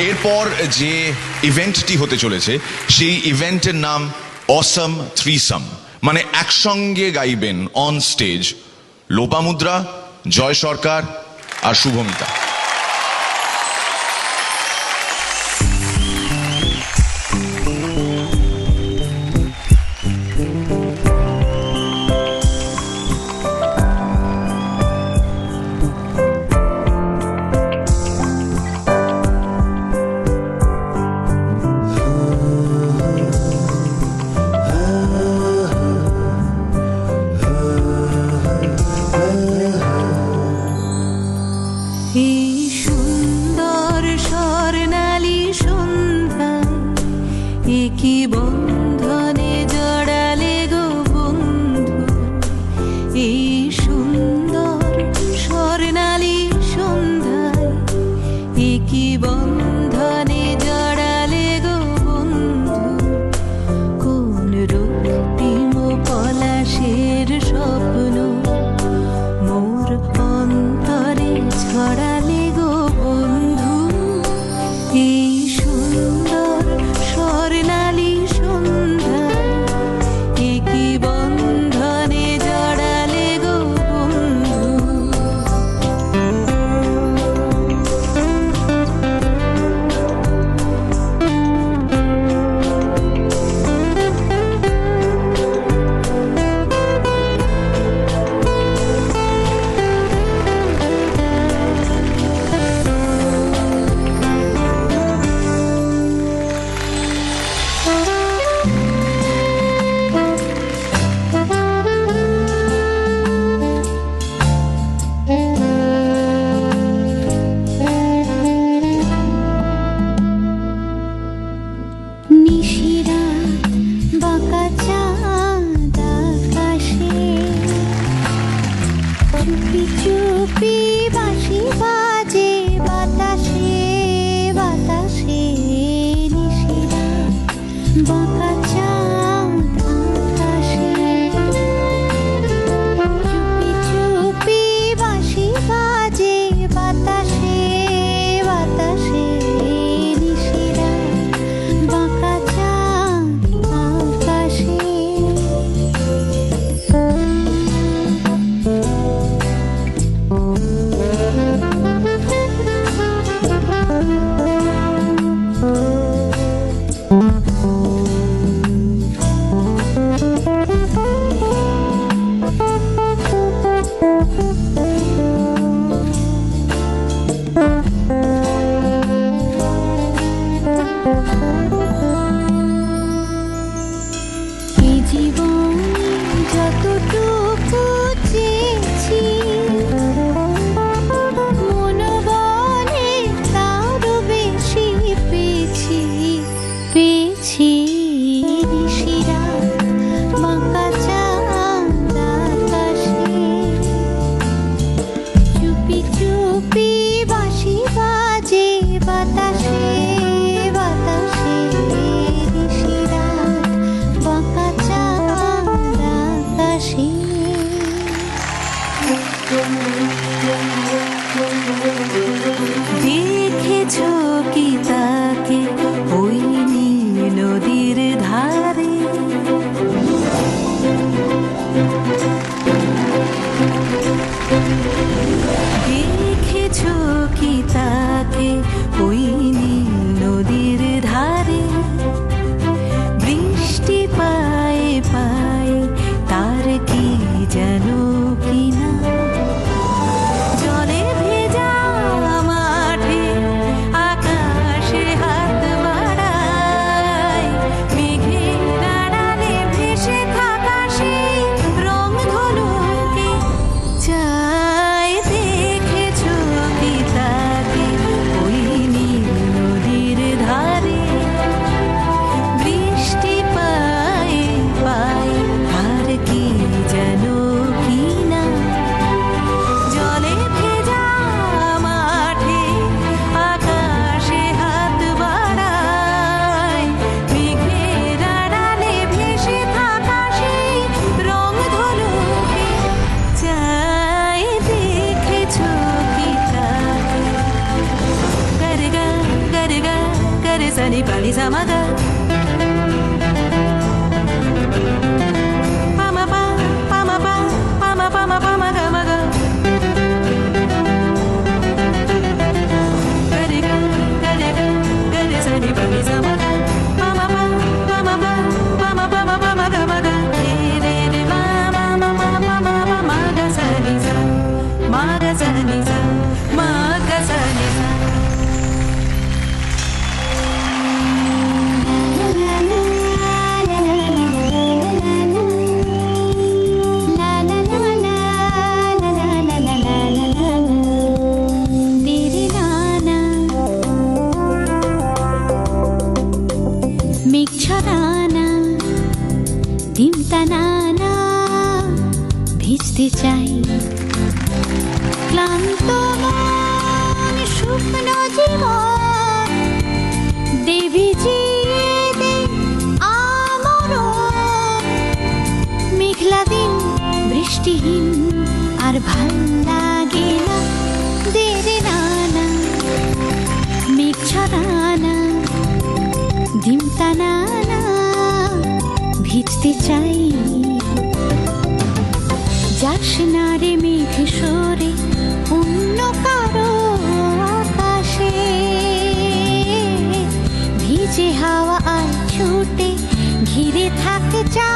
এরপর যে ইভেন্টটি হতে চলেছে সেই ইভেন্টের নাম অসম থ্রিসম, মানে একসঙ্গে গাইবেন অন স্টেজ লোপামুদ্রা, জয় সরকার আর শুভমিতা। কি বন্ধনে জড়ালে গো বন্ধু, এই সুন্দর স্বর্ণালী সন্ধ্যায়, কি বন্ধনে জড়ালে গো বন্ধু, কোন রক্তিম পলাশের স্বপ্ন মোর অন্তরে ছড়ালে গো বন্ধু, এই সুন্দর স্বর্ণালী সন্ধ্যায়, কি বন্ধনে জড়ালে গো বন্ধু। চুপি বাঁশি বাজে বাতাসে বাতাসে, নিশিরাত বাঁকা চাঁদ আকাশে, চুপি চুপি বাঁশি বাজে বাতাসে বাতাসে, নিশিরাত বাঁকা চাঁদ আকাশে। এই জীবন যতটুকু চেয়েছি, মন বলে তারও বেশি পেয়েছি পেয়েছি, নিশিরাত বাঁকা চাঁদ আকাশে, চুপি চুপি বাঁশি বাজে বাতাসে বাতাসে, নিশিরাত বাঁকা চাঁদ আকাশে। দেখেছো কি তাকে ওই নীল নদীর ধারে, দেখেছো কি তাকে ওই নীল re sa ni pa ni sa ma ga pa ma pa pa ma pa pa ma pa ma pa ma ga ma ga ga re ga sa ni pa ni sa ma ga pa ma pa pa ma pa pa ma pa ma pa ma ga ma ga re re ma ma ma ma ma ma ma ma ga sa ni sa ma ga sa ni sa ma ga sa ni sa ভিজতে চাই ক্লান্ত মন শুকনো জীবন দেবী জিয়ে আমর মেঘলা দিন বৃষ্টিহীন আর ভাল লাগে না দেরে নানা মেঘ ছড়ানা ডিমটা নানা ভিজতে চাই যাস না রে মেঘ সরে অন্য কারো আকাশে ভিজে হাওয়া আর ছুটে ঘিরে থাক চা